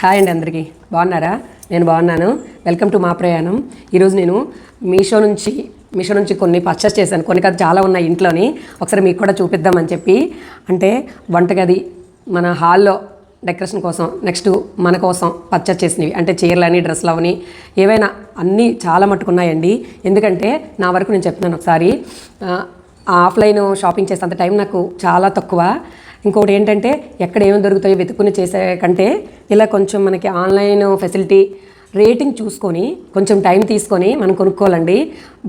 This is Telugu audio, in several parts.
హాయ్ అండి, అందరికీ బాగున్నారా? నేను బాగున్నాను. వెల్కమ్ టు మా ప్రయాణం. ఈరోజు నేను మీషో నుంచి కొన్ని పర్చేస్ చేశాను. కొన్ని కాదు, చాలా ఉన్నాయి ఇంట్లోని. ఒకసారి మీకు కూడా చూపిద్దామని చెప్పి, అంటే వంటగది, మన హాల్లో డెకరేషన్ కోసం, నెక్స్ట్ మన కోసం పర్చేస్ చేసినవి, అంటే చీరలని, డ్రెస్లు అవని, ఏవైనా అన్నీ చాలా మట్టుకున్నాయండి. ఎందుకంటే నా వరకు నేను చెప్తున్నాను, ఒకసారి ఆఫ్లైన్ షాపింగ్ చేసేంత టైం నాకు చాలా తక్కువ. ఇంకోటి ఏంటంటే, ఎక్కడ ఏమేమి దొరుకుతాయో వెతుక్కుని చేసే కంటే ఇలా కొంచెం మనకి ఆన్లైన్ ఫెసిలిటీ, రేటింగ్ చూసుకొని కొంచెం టైం తీసుకొని మనం కొనుక్కోవాలండి.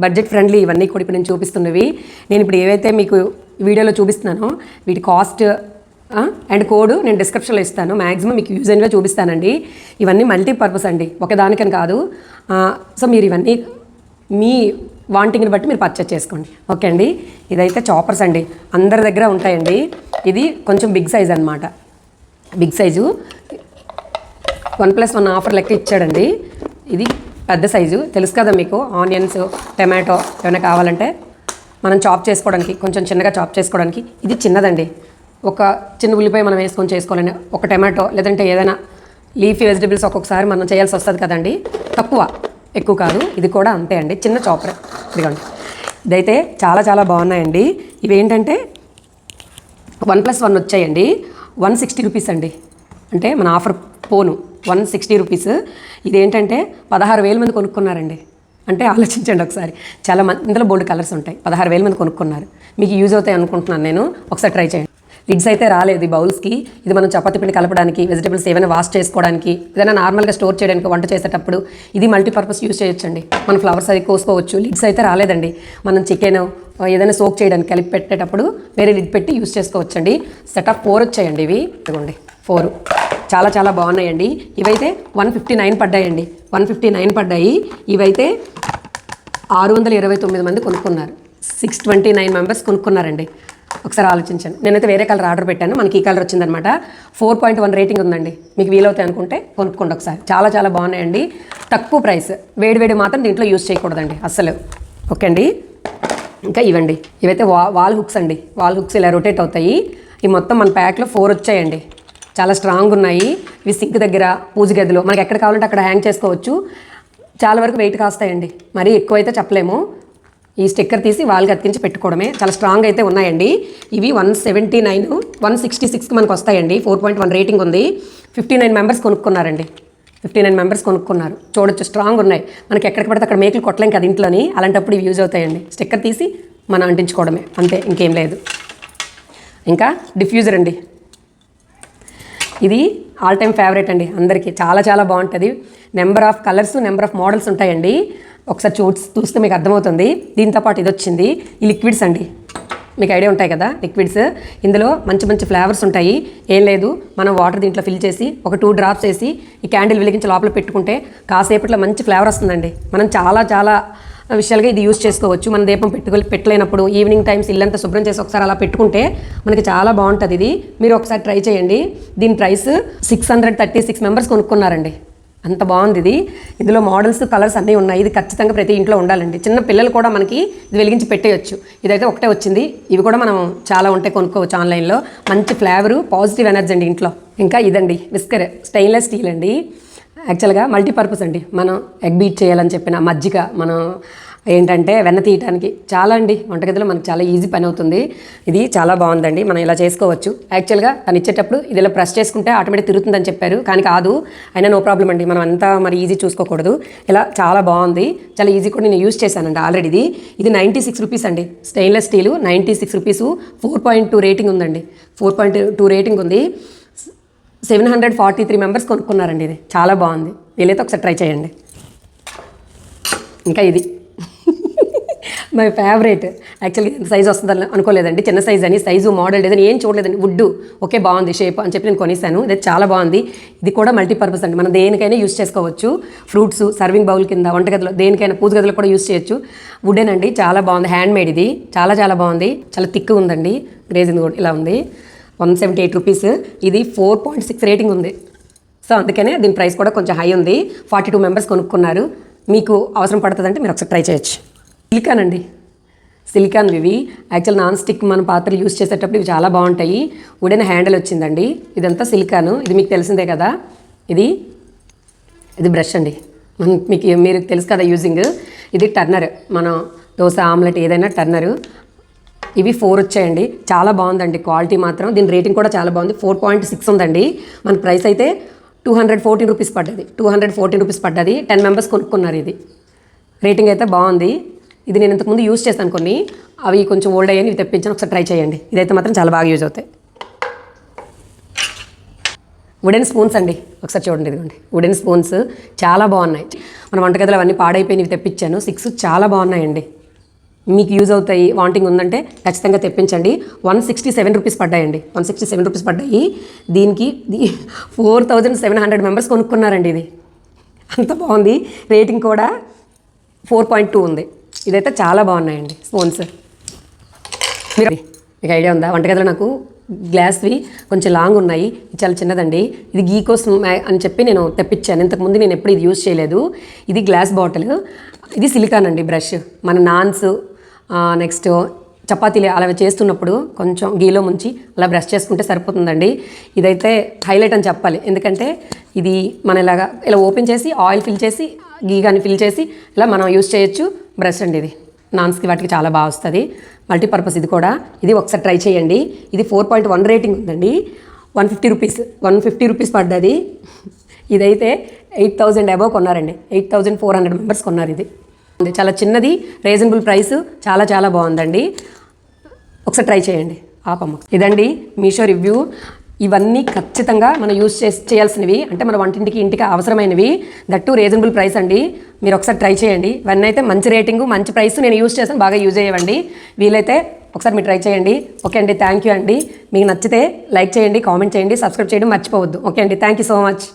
బడ్జెట్ ఫ్రెండ్లీ ఇవన్నీ కూడా ఇప్పుడు నేను చూపిస్తున్నవి. నేను ఇప్పుడు ఏవైతే మీకు వీడియోలో చూపిస్తున్నానో వీటి కాస్ట్ అండ్ కోడ్ నేను డిస్క్రిప్షన్లో ఇస్తాను. మ్యాక్సిమం మీకు యూజ్ అయినవే చూపిస్తానండి. ఇవన్నీ మల్టీపర్పస్ అండి, ఒకదానికని కాదు. సో మీరు ఇవన్నీ మీ వాంటింగ్ని బట్టి మీరు పర్చేస్ చేసుకోండి. ఓకే అండి. ఇదైతే చాపర్స్ అండి, అందరి దగ్గర ఉంటాయండి. ఇది కొంచెం బిగ్ సైజ్ అనమాట. బిగ్ సైజు 1+1 ఆఫర్ లెక్క ఇచ్చాడండి. ఇది పెద్ద సైజు, తెలుసు కదా మీకు. ఆనియన్స్, టమాటో ఏమైనా కావాలంటే మనం చాప్ చేసుకోవడానికి, కొంచెం చిన్నగా చాప్ చేసుకోవడానికి. ఇది చిన్నదండి, ఒక చిన్న ఉల్లిపాయ మనం వేసుకొని చేసుకోవాలని, ఒక టమాటో లేదంటే ఏదైనా లీఫీ వెజిటబుల్స్ ఒక్కొక్కసారి మనం చేయాల్సి వస్తుంది కదండి. తక్కువ, ఎక్కువ కాదు. ఇది కూడా అంతే అండి, చిన్న చాపర్. ఇదిగోండి, ఇదైతే చాలా చాలా బాగున్నాయండి. ఇవి ఏంటంటే 1+1 వచ్చాయండి. 160 రూపీస్ అండి, అంటే మన ఆఫర్ పోను 160 రూపీస్. ఇదేంటంటే 16,000 మంది కొనుక్కున్నారండి. అంటే ఆలోచించండి ఒకసారి. చాలా మంది, ఇందులో బోల్డ్ కలర్స్ ఉంటాయి. 16,000 మంది కొనుక్కున్నారు. మీకు యూజ్ అవుతాయి అనుకుంటున్నాను నేను. ఒకసారి ట్రై చేయండి. లిడ్స్ అయితే రాలేదు ఈ బౌల్స్కి. ఇది మనం చపాతీ పిండి కలపడానికి, వెజిటబుల్స్ ఏమైనా వాష్ చేసుకోవడానికి, ఏదైనా నార్మల్గా స్టోర్ చేయడానికి, వంట చేసేటప్పుడు ఇది మల్టీపర్పస్ యూజ్ చేయొచ్చండి. మన ఫ్లవర్స్ అది కోసుకోవచ్చు. లిడ్స్ అయితే రాలేదండి. మనం చికెన్ ఏదైనా సోక్ చేయడానికి కలిపి పెట్టేటప్పుడు వేరే లిడ్ పెట్టి యూజ్ చేసుకోవచ్చండి. సెట్ ఆఫ్ 4 వచ్చాయండి ఇవి. ఇదిగోండి 4 చాలా చాలా బాగున్నాయండి. ఇవైతే 159 పడ్డాయండి. 159 పడ్డాయి. ఇవైతే 629 మంది కొనుక్కున్నారు. 629 మెంబర్స్ కొనుక్కున్నారండి. ఒకసారి ఆలోచించండి. నేనైతే వేరే కలర్ ఆర్డర్ పెట్టాను, మనకి ఈ కలర్ వచ్చిందనమాట. 4.1 రేటింగ్ ఉందండి. మీకు వీలవుతాయి అనుకుంటే కొనుక్కోండి ఒకసారి. చాలా చాలా బాగున్నాయండి. తక్కువ ప్రైస్. వేడి మాత్రం దీంట్లో యూజ్ చేయకూడదండి అస్సలు. ఓకే అండి. ఇంకా ఇవండి, ఇవైతే వాల్ హుక్స్ అండి. వాల్ హుక్స్ ఇలా రొటేట్ అవుతాయి. ఈ మొత్తం మన ప్యాక్లో 4 వచ్చాయండి. చాలా స్ట్రాంగ్ ఉన్నాయి. ఇవి సింక్ దగ్గర, పూజ గదిలో మనకి ఎక్కడ కావాలంటే అక్కడ హ్యాంగ్ చేసుకోవచ్చు. చాలా వరకు వెయిట్ కాస్తాయండి, మరీ ఎక్కువైతే చెప్పలేము. ఈ స్టిక్కర్ తీసి వాళ్ళకి అతికించి పెట్టుకోవడమే. చాలా స్ట్రాంగ్ అయితే ఉన్నాయండి. ఇవి 179, 166కి మనకు వస్తాయండి. 4.1 రేటింగ్ ఉంది. 59 మెంబర్స్ కొనుక్కున్నారండి. 59 మెంబర్స్ కొనుక్కున్నారు. చూడొచ్చు, స్ట్రాంగ్ ఉన్నాయి. మనకి ఎక్కడికి పడితే అక్కడ మేకులు కొట్టలేం కదా ఇంట్లోని. అలాంటప్పుడు ఇవి యూజ్ అవుతాయండి. స్టిక్కర్ తీసి మనం అంటించుకోవడమే, అంతే, ఇంకేం లేదు. ఇంకా డిఫ్యూజర్ అండి. ఇది ఆల్ టైమ్ ఫేవరెట్ అండి అందరికీ. చాలా చాలా బాగుంటుంది. Number of colours, number of models ఉంటాయండి. ఒకసారి చూస్తే మీకు అర్థమవుతుంది. దీంతోపాటు ఇది వచ్చింది. ఈ లిక్విడ్స్ అండి, మీకు ఐడియా ఉంటాయి కదా లిక్విడ్స్. ఇందులో మంచి మంచి ఫ్లేవర్స్ ఉంటాయి. ఏం లేదు, మనం వాటర్ దీంట్లో ఫిల్ చేసి ఒక 2 డ్రాప్స్ వేసి ఈ క్యాండిల్ వెలిగించి లోపల పెట్టుకుంటే కాసేపట్లో మంచి ఫ్లేవర్ వస్తుందండి. మనం చాలా చాలా విషయాలుగా ఇది యూజ్ చేసుకోవచ్చు. మన దీపం పెట్టలేనప్పుడు ఈవినింగ్ టైమ్స్ ఇల్లంతా శుభ్రం చేసి ఒకసారి అలా పెట్టుకుంటే మనకి చాలా బాగుంటుంది. ఇది మీరు ఒకసారి ట్రై చేయండి. దీని ప్రైస్ 636 మెంబర్స్ కొనుక్కున్నారండి. అంత బాగుంది ఇది. ఇందులో మోడల్స్, కలర్స్ అన్నీ ఉన్నాయి. ఇది ఖచ్చితంగా ప్రతి ఇంట్లో ఉండాలండి. చిన్న పిల్లలు కూడా మనకి ఇది వెలిగించి పెట్టేయచ్చు. ఇదైతే ఒకటే వచ్చింది. ఇవి కూడా మనం చాలా ఉంటే కొనుక్కోవచ్చు ఆన్లైన్లో. మంచి ఫ్లేవరు, పాజిటివ్ ఎనర్జీ అండి ఇంట్లో. ఇంకా ఇదండి విస్కర్, స్టెయిన్లెస్ స్టీల్ అండి. యాక్చువల్గా మల్టీపర్పస్ అండి. మనం ఎగ్ బీట్ చేయాలని చెప్పిన, మజ్జిగ, మనం ఏంటంటే వెన్న తీయడానికి చాలా అండి. వంటగదిలో మనకు చాలా ఈజీ పని అవుతుంది. ఇది చాలా బాగుందండి. మనం ఇలా చేసుకోవచ్చు. యాక్చువల్గా తను ఇచ్చేటప్పుడు ఇది ఇలా ప్రెస్ చేసుకుంటే ఆటోమేటిక్ తిరుగుతుందని చెప్పారు, కానీ కాదు. అయినా నో ప్రాబ్లం అండి, మనం అంతా మరి ఈజీ చూసుకోకూడదు. ఇలా చాలా బాగుంది, చాలా ఈజీ కూడా. నేను యూజ్ చేశానండి ఆల్రెడీ. ఇది 96 రూపీస్ అండి. Stainless steel 96 rupees. 4.2 రేటింగ్ ఉందండి. 4.2 రేటింగ్ ఉంది. 743 మెంబర్స్ కొనుక్కున్నారండి. ఇది చాలా బాగుంది. వీలైతే ఒకసారి ట్రై చేయండి. ఇంకా ఇది మై ఫేవరెట్. యాక్చువల్గా ఎంత సైజు వస్తుందని అనుకోలేదండి. చిన్న సైజ్ అని, సైజు మోడల్ ఏదని ఏం చూడలేదండి. వుడ్ ఓకే బాగుంది షేప్ అని చెప్పి నేను కొనేసాను. ఇది చాలా బాగుంది. ఇది కూడా మల్టీపర్పస్ అండి. మనం దేనికైనా యూజ్ చేసుకోవచ్చు. ఫ్రూట్స్, సర్వింగ్ బౌల్ కింద, వంటగదిలో, దేనికైనా, పూజ గదిలో కూడా యూజ్ చేయొచ్చు. వుడేనండి, చాలా బాగుంది. హ్యాండ్ మేడ్ ఇది. చాలా చాలా బాగుంది. చాలా థిక్ ఉందండి. గ్రేజింగ్ కూడా ఇలా ఉంది. 178 రూపీస్. ఇది 4.6 రేటింగ్ ఉంది. సో అందుకనే దీని ప్రైస్ కూడా కొంచెం హై ఉంది. 42 మెంబర్స్ కొనుక్కున్నారు. మీకు అవసరం పడుతుందంటే మీరు ఒకసారి ట్రై చేయొచ్చు. సిలికాన్ అండి, సిలికాన్ ఇవి. యాక్చువల్ నాన్ స్టిక్ మన పాత్రలు యూస్ చేసేటప్పుడు ఇవి చాలా బాగుంటాయి. వుడెన్ హ్యాండిల్ వచ్చిందండి. ఇదంతా సిలికాను, ఇది మీకు తెలిసిందే కదా. ఇది బ్రష్ అండి. మీరు తెలుసు కదా యూజింగ్. ఇది టర్నర్, మనం దోశ ఆమ్లెట్ ఏదైనా టర్నరు. ఇవి 4 వచ్చాయండి. చాలా బాగుందండి క్వాలిటీ మాత్రం. దీని రేటింగ్ కూడా చాలా బాగుంది. 4.6 ఉందండి. మన ప్రైస్ అయితే 214 రూపీస్ పడ్డది. 214 రూపీస్ పడ్డది. 10 మెంబర్స్ కొనుక్కున్నారు. ఇది రేటింగ్ అయితే బాగుంది. ఇది నేను ఇంతకుముందు యూజ్ చేస్తాను కొన్ని, అవి కొంచెం ఓల్డ్ అయ్యాయి, ఇవి తెప్పించాను. ఒకసారి ట్రై చేయండి. ఇదైతే మాత్రం చాలా బాగా యూజ్ అవుతాయి. వుడెన్ స్పూన్స్ అండి. ఒకసారి చూడండి, ఇదిగోండి వుడెన్ స్పూన్స్ చాలా బాగున్నాయి. మన వంటగదిలో అవన్నీ పాడైపోయి ఇవి తెప్పించాను. 6 చాలా బాగున్నాయండి. మీకు యూజ్ అవుతాయి. వాంటింగ్ ఉందంటే ఖచ్చితంగా తెప్పించండి. 167 రూపీస్ పడ్డాయండి. 167 రూపీస్ పడ్డాయి. దీనికి 4700 మెంబర్స్ కొనుక్కున్నారండి. ఇది అంత బాగుంది. రేటింగ్ కూడా 4.2 ఉంది. ఇదైతే చాలా బాగున్నాయండి స్పూన్స్. మీకు ఐడియా ఉందా? వంటగదిలో నాకు గ్లాస్వి కొంచెం లాంగ్ ఉన్నాయి. ఇది చాలా చిన్నదండి. ఇది గీకోస్ అని చెప్పి నేను తెప్పించాను. ఇంతకుముందు నేను ఎప్పుడు ఇది యూజ్ చేయలేదు. ఇది గ్లాస్ బాటిల్. ఇది సిలికాన్ అండి బ్రష్. మన నాన్స్ నెక్స్ట్ చపాతీలు అలా చేస్తున్నప్పుడు కొంచెం గీలో ముంచి అలా బ్రష్ చేసుకుంటే సరిపోతుందండి. ఇదైతే హైలైట్ అని చెప్పాలి. ఎందుకంటే ఇది మన ఇలా ఓపెన్ చేసి ఆయిల్ ఫిల్ చేసి గీ కానీ ఫిల్ చేసి ఇలా మనం యూజ్ చేయొచ్చు బ్రష్ అండి. ఇది నాన్స్కి వాటికి చాలా బాగా వస్తుంది. మల్టీపర్పస్ ఇది కూడా. ఇది ఒకసారి ట్రై చేయండి. ఇది 4.1 రేటింగ్ ఉందండి. 150 రూపీస్ పడ్డది. ఇదైతే 8000 అబోవ్ కొన్నారండి. 8400 మెంబర్స్ కొన్నారు. ఇది చాలా చిన్నది, రీజనబుల్ ప్రైస్, చాలా చాలా బాగుందండి. ఒకసారి ట్రై చేయండి. ఆపమ్మ. ఇదండి మీషో రివ్యూ. ఇవన్నీ ఖచ్చితంగా మనం యూజ్ చేయాల్సినవి, అంటే మన ఇంటికి అవసరమైనవి. దట్టు రీజనబుల్ ప్రైస్ అండి. మీరు ఒకసారి ట్రై చేయండి. ఇవన్నీ అయితే మంచి రేటింగు, మంచి ప్రైస్. నేను యూజ్ చేస్తాను, బాగా యూజ్ అయ్యేవండి. వీలైతే ఒకసారి మీరు ట్రై చేయండి. ఓకే అండి, థ్యాంక్ యూ అండి. మీకు నచ్చితే లైక్ చేయండి, కామెంట్ చేయండి, సబ్స్క్రైబ్ చేయడం మర్చిపోవద్దు. ఓకే అండి, థ్యాంక్ యూ సో మచ్.